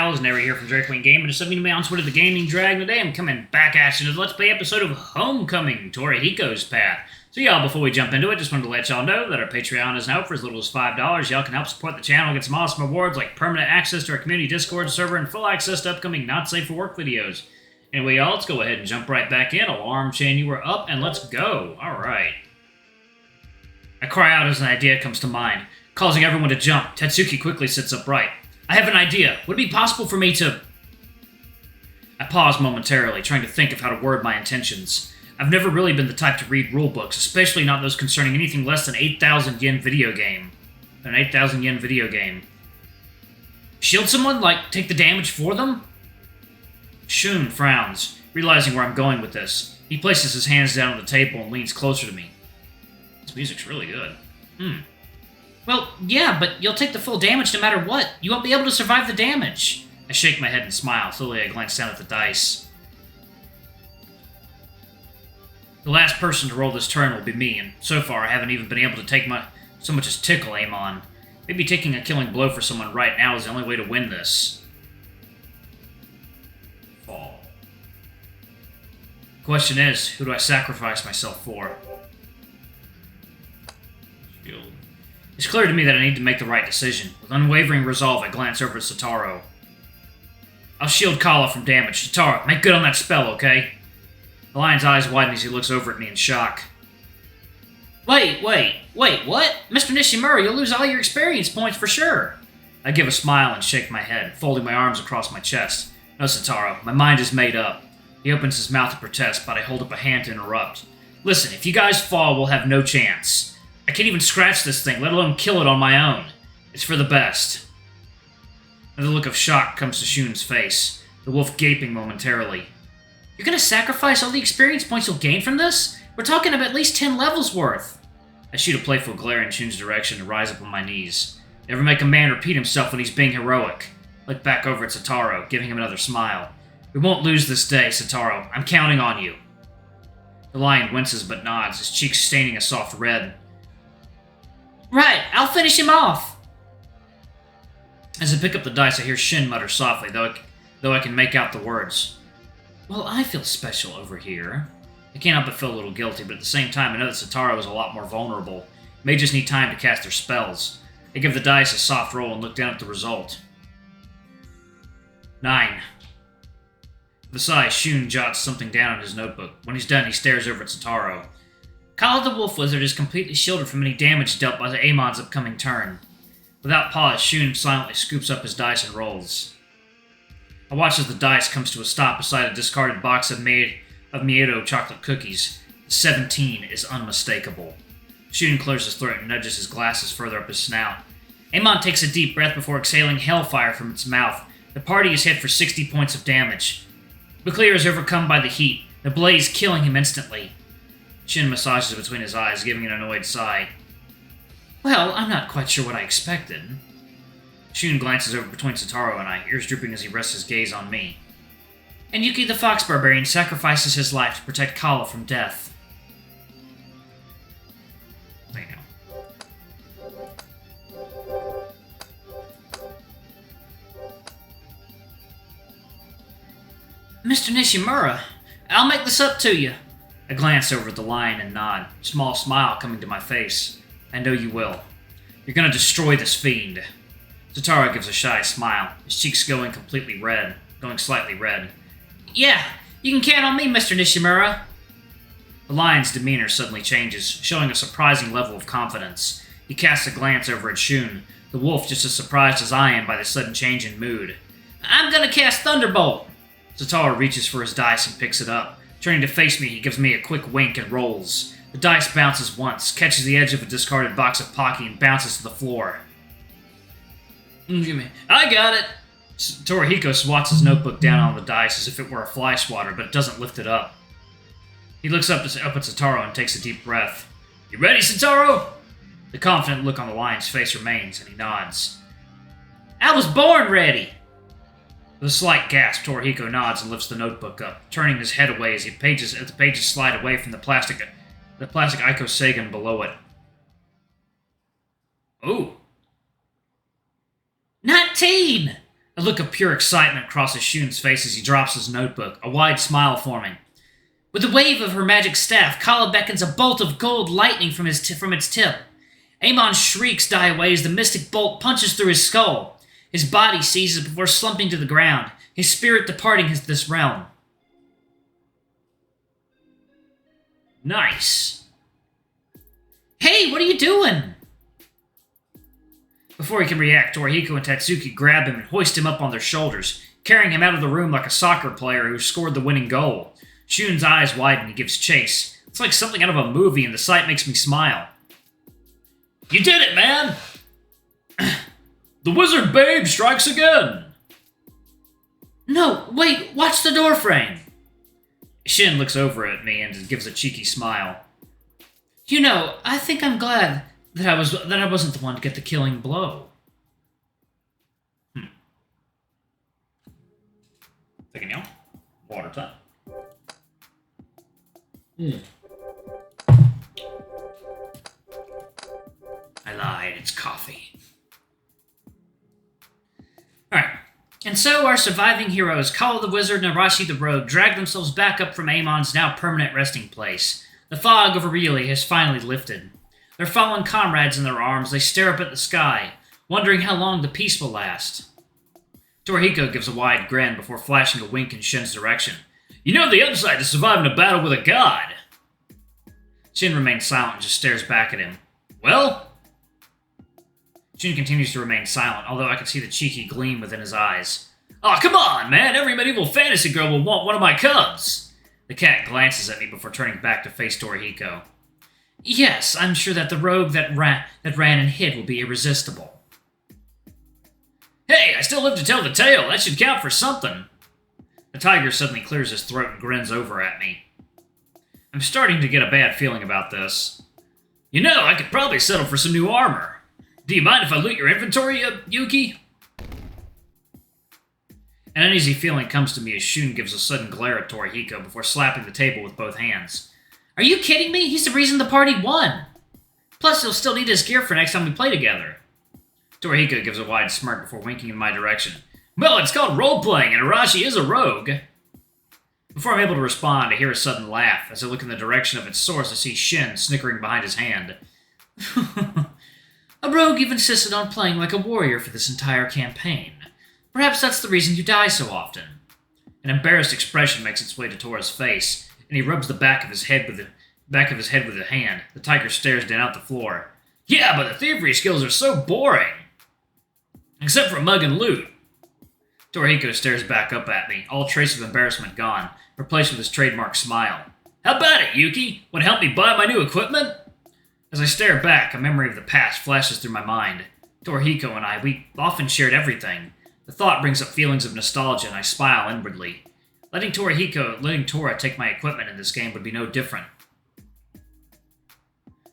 pals, Nary here from Drake Queen Gaming, just something to me on Twitter, the Gaming Dragon. Today I'm coming back at you to the Let's Play episode of Homecoming, Torihiko's Path. So y'all, before we jump into it, just wanted to let y'all know that our Patreon is now up for as little as $5. Y'all can help support the channel, get some awesome rewards like permanent access to our community Discord server and full access to upcoming Not Safe for Work videos. Anyway, y'all, let's go ahead and jump right back in. Alarm chain, you were up, and let's go. Alright. I cry out as an idea comes to mind. Causing everyone to jump, Tetsuki quickly sits upright. I have an idea. Would it be possible for me to... I pause momentarily, trying to think of how to word my intentions. I've never really been the type to read rulebooks, especially not those concerning anything less than 8,000 yen video game. An 8,000 yen video game. Shield someone? Like, take the damage for them? Shun frowns, realizing where I'm going with this. He places his hands down on the table and leans closer to me. This music's really good. Well, yeah, but you'll take the full damage no matter what. You won't be able to survive the damage. I shake my head and smile. Slowly, I glance down at the dice. The last person to roll this turn will be me, and so far I haven't even been able to take so much as tickle aim on. Maybe taking a killing blow for someone right now is the only way to win this. Fall. Question is, who do I sacrifice myself for? Shield. It's clear to me that I need to make the right decision. With unwavering resolve, I glance over at Soutaro. I'll shield Kala from damage. Soutaro, make good on that spell, okay? The lion's eyes widen as he looks over at me in shock. Wait, what? Mr. Nishimura, you'll lose all your experience points for sure. I give a smile and shake my head, folding my arms across my chest. No, Soutaro, my mind is made up. He opens his mouth to protest, but I hold up a hand to interrupt. Listen, if you guys fall, we'll have no chance. I can't even scratch this thing, let alone kill it on my own. It's for the best. Another look of shock comes to Shun's face, the wolf gaping momentarily. You're gonna sacrifice all the experience points you'll gain from this? We're talking of at least 10 levels worth. I shoot a playful glare in Shun's direction and rise up on my knees. Never make a man repeat himself when he's being heroic. Look back over at Soutaro, giving him another smile. We won't lose this day, Soutaro. I'm counting on you. The lion winces but nods, his cheeks staining a soft red. Right, I'll finish him off! As I pick up the dice, I hear Shin mutter softly, though I can make out the words. Well, I feel special over here. I can't help but feel a little guilty, but at the same time, I know that Soutaro is a lot more vulnerable. May just need time to cast their spells. I give the dice a soft roll and look down at the result. 9. With a sigh, Shun jots something down in his notebook. When he's done, he stares over at Soutaro. Kala the Wolf Wizard is completely shielded from any damage dealt by the Amon's upcoming turn. Without pause, Shun silently scoops up his dice and rolls. I watch as the dice comes to a stop beside a discarded box of Miedo chocolate cookies. 17 is unmistakable. Shun clears his throat and nudges his glasses further up his snout. Amon takes a deep breath before exhaling hellfire from its mouth. The party is hit for 60 points of damage. Buclear is overcome by the heat, the blaze killing him instantly. Shin massages it between his eyes, giving an annoyed sigh. Well, I'm not quite sure what I expected. Shun glances over between Soutaro and I, ears drooping as he rests his gaze on me. And Yuki the Fox Barbarian sacrifices his life to protect Kala from death. Damn. Mr. Nishimura, I'll make this up to you. I glance over at the lion and nod, small smile coming to my face. I know you will. You're gonna destroy this fiend. Soutaro gives a shy smile, his cheeks going slightly red. Yeah, you can count on me, Mr. Nishimura. The lion's demeanor suddenly changes, showing a surprising level of confidence. He casts a glance over at Shun, the wolf just as surprised as I am by the sudden change in mood. I'm gonna cast Thunderbolt! Soutaro reaches for his dice and picks it up. Turning to face me, he gives me a quick wink and rolls. The dice bounces once, catches the edge of a discarded box of Pocky, and bounces to the floor. I got it! Torihiko swats his notebook down on the dice as if it were a fly swatter, but doesn't lift it up. He looks up at Soutaro and takes a deep breath. You ready, Soutaro? The confident look on the lion's face remains, and he nods. I was born ready! With a slight gasp, Torihiko nods and lifts the notebook up, turning his head away as the pages slide away from the plastic icosagon below it. Ooh. 19! The A look of pure excitement crosses Shun's face as he drops his notebook, a wide smile forming. With a wave of her magic staff, Kala beckons a bolt of gold lightning from its tip. Amon's shrieks die away as the mystic bolt punches through his skull. His body seizes before slumping to the ground, his spirit departing this realm. Nice. Hey, what are you doing? Before he can react, Torihiko and Tatsuki grab him and hoist him up on their shoulders, carrying him out of the room like a soccer player who scored the winning goal. Shun's eyes widen and he gives chase. It's like something out of a movie and the sight makes me smile. You did it, man! The wizard babe strikes again! No, wait, watch the door frame! Shin looks over at me and gives a cheeky smile. You know, I think I'm glad that I wasn't the one to get the killing blow. Taking y'all. Water time. I lied, it's coffee. Alright, and so our surviving heroes, Kala the Wizard and Arashi the Rogue, drag themselves back up from Amon's now permanent resting place. The fog over Really has finally lifted. Their fallen comrades in their arms, they stare up at the sky, wondering how long the peace will last. Torihiko gives a wide grin before flashing a wink in Shin's direction. You know the upside to surviving a battle with a god! Shin remains silent and just stares back at him. Well? Shin continues to remain silent, although I can see the cheeky gleam within his eyes. Aw, come on, man! Every medieval fantasy girl will want one of my cubs! The cat glances at me before turning back to face Torihiko. Yes, I'm sure that the rogue that ran and hid will be irresistible. Hey, I still live to tell the tale. That should count for something. The tiger suddenly clears his throat and grins over at me. I'm starting to get a bad feeling about this. You know, I could probably settle for some new armor. Do you mind if I loot your inventory, Yuki? An uneasy feeling comes to me as Shun gives a sudden glare at Torihiko before slapping the table with both hands. Are you kidding me? He's the reason the party won. Plus, he'll still need his gear for next time we play together. Torihiko gives a wide smirk before winking in my direction. Well, it's called role-playing, and Arashi is a rogue. Before I'm able to respond, I hear a sudden laugh. As I look in the direction of its source, I see Shin snickering behind his hand. A rogue you've insisted on playing like a warrior for this entire campaign. Perhaps that's the reason you die so often. An embarrassed expression makes its way to Tora's face, and he rubs the back of his head with a hand. The tiger stares down at the floor. Yeah, but the thievery skills are so boring. Except for mug and loot. Torihiko stares back up at me, all trace of embarrassment gone, replaced with his trademark smile. How about it, Yuki? Want to help me buy my new equipment? As I stare back, a memory of the past flashes through my mind. Torihiko and I, we often shared everything. The thought brings up feelings of nostalgia, and I smile inwardly. Letting Tora take my equipment in this game would be no different.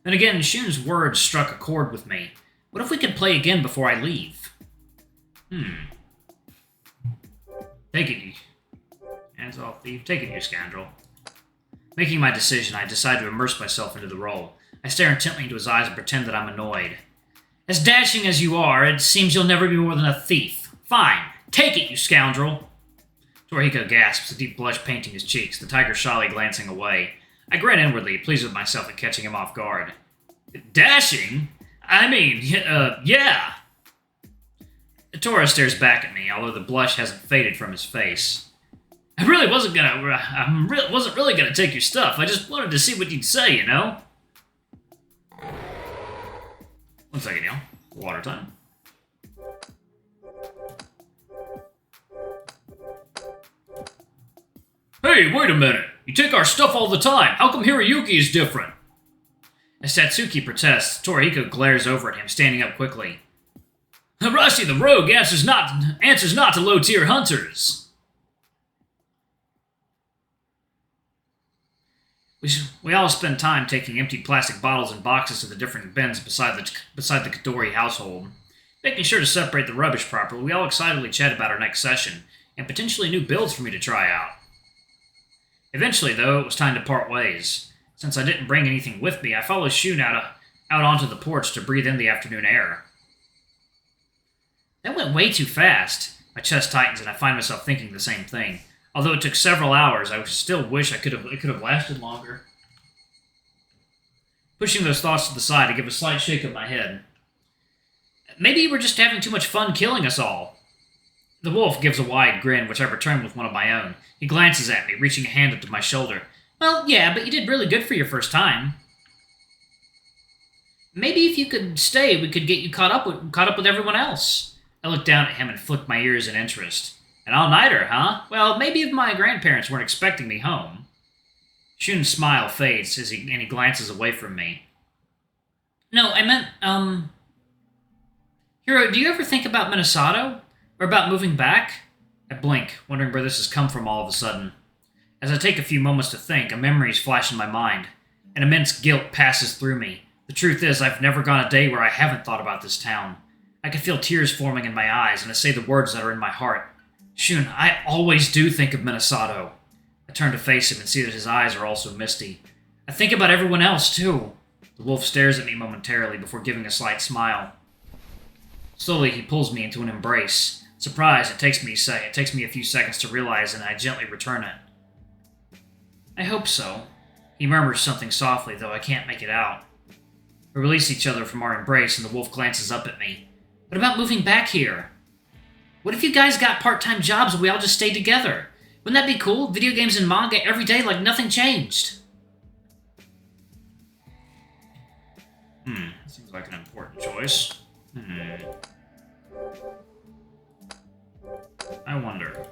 Then again, Shun's words struck a chord with me. What if we could play again before I leave? Take it, you... Hands off, thief. Take it, you scoundrel. Making my decision, I decide to immerse myself into the role. I stare intently into his eyes and pretend that I'm annoyed. As dashing as you are, it seems you'll never be more than a thief. Fine. Take it, you scoundrel. Torihiko gasps, a deep blush painting his cheeks, the tiger shyly glancing away. I grin inwardly, pleased with myself at catching him off guard. Dashing? I mean, yeah. Tora stares back at me, although the blush hasn't faded from his face. I wasn't really gonna take your stuff. I just wanted to see what you'd say, you know? 1 second, y'all. Water time. Hey, wait a minute! You take our stuff all the time! How come Hiroyuki is different? As Tatsuki protests, Torihiko glares over at him, standing up quickly. Arashi the Rogue answers not to low-tier hunters! We all spend time taking empty plastic bottles and boxes to the different bins beside the Kadori household. Making sure to separate the rubbish properly, we all excitedly chat about our next session, and potentially new builds for me to try out. Eventually, though, it was time to part ways. Since I didn't bring anything with me, I followed Shun out onto the porch to breathe in the afternoon air. That went way too fast. My chest tightens, and I find myself thinking the same thing. Although it took several hours, I still wish it could have lasted longer. Pushing those thoughts to the side, I give a slight shake of my head. Maybe we're just having too much fun killing us all. The wolf gives a wide grin, which I return with one of my own. He glances at me, reaching a hand up to my shoulder. Well, yeah, but you did really good for your first time. Maybe if you could stay, we could get you caught up with everyone else. I look down at him and flick my ears in interest. An all-nighter, huh? Well, maybe if my grandparents weren't expecting me home. Shun's smile fades and he glances away from me. No, I meant, Hiro, do you ever think about Minasato? Or about moving back? I blink, wondering where this has come from all of a sudden. As I take a few moments to think, a memory flash in my mind. An immense guilt passes through me. The truth is, I've never gone a day where I haven't thought about this town. I can feel tears forming in my eyes, and I say the words that are in my heart. Shun, I always do think of Minasato. I turn to face him and see that his eyes are also misty. I think about everyone else, too. The wolf stares at me momentarily before giving a slight smile. Slowly, he pulls me into an embrace. Surprised, it takes me a few seconds to realize, and I gently return it. I hope so. He murmurs something softly, though I can't make it out. We release each other from our embrace, and the wolf glances up at me. What about moving back here? What if you guys got part-time jobs and we all just stayed together? Wouldn't that be cool? Video games and manga every day like nothing changed. Seems like an important choice. I wonder.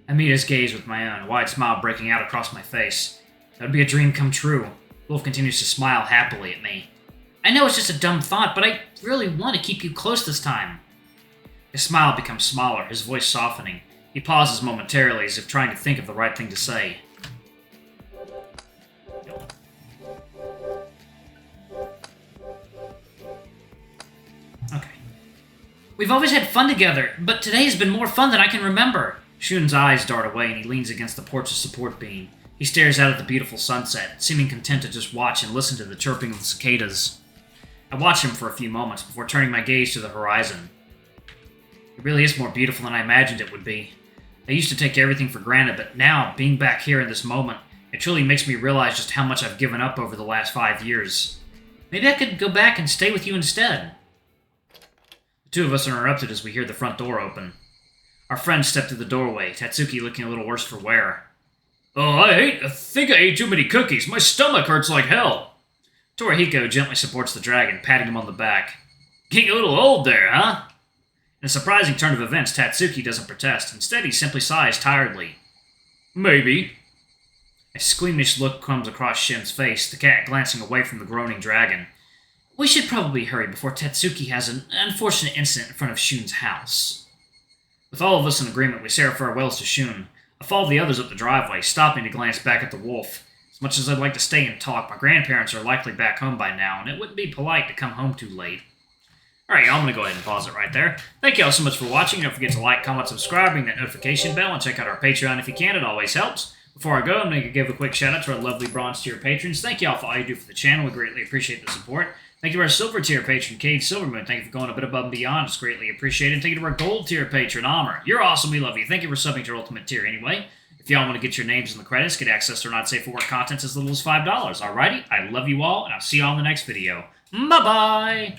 I meet his gaze with my own, a wide smile breaking out across my face. That would be a dream come true. Wolf continues to smile happily at me. I know it's just a dumb thought, but I really want to keep you close this time. His smile becomes smaller, his voice softening. He pauses momentarily as if trying to think of the right thing to say. Okay. We've always had fun together, but today has been more fun than I can remember. Shun's eyes dart away and he leans against the porch's support beam. He stares out at the beautiful sunset, seeming content to just watch and listen to the chirping of the cicadas. I watch him for a few moments before turning my gaze to the horizon. It really is more beautiful than I imagined it would be. I used to take everything for granted, but now, being back here in this moment, it truly makes me realize just how much I've given up over the last 5 years. Maybe I could go back and stay with you instead. The two of us are interrupted as we hear the front door open. Our friends step through the doorway, Tatsuki looking a little worse for wear. Oh, I think I ate too many cookies. My stomach hurts like hell. Torihiko gently supports the dragon, patting him on the back. Getting a little old there, huh? In a surprising turn of events, Tatsuki doesn't protest. Instead, he simply sighs tiredly. Maybe. A squeamish look comes across Shin's face, the cat glancing away from the groaning dragon. We should probably hurry before Tatsuki has an unfortunate incident in front of Shun's house. With all of us in agreement, we say our farewells to Shun. I follow the others up the driveway, stopping to glance back at the wolf. As much as I'd like to stay and talk, my grandparents are likely back home by now, and it wouldn't be polite to come home too late. Alright, y'all, I'm going to go ahead and pause it right there. Thank y'all so much for watching. Don't forget to like, comment, subscribe, ring that notification bell, and check out our Patreon if you can. It always helps. Before I go, I'm going to give a quick shout out to our lovely bronze tier patrons. Thank y'all for all you do for the channel. We greatly appreciate the support. Thank you to our silver tier patron, Cade Silvermoon. Thank you for going a bit above and beyond. It's greatly appreciated. Thank you to our gold tier patron, Amr. You're awesome. We love you. Thank you for subbing to our ultimate tier anyway. If y'all want to get your names in the credits, get access to our not safe for work contents as little as $5. Alrighty, I love you all, and I'll see y'all in the next video. Bye-bye!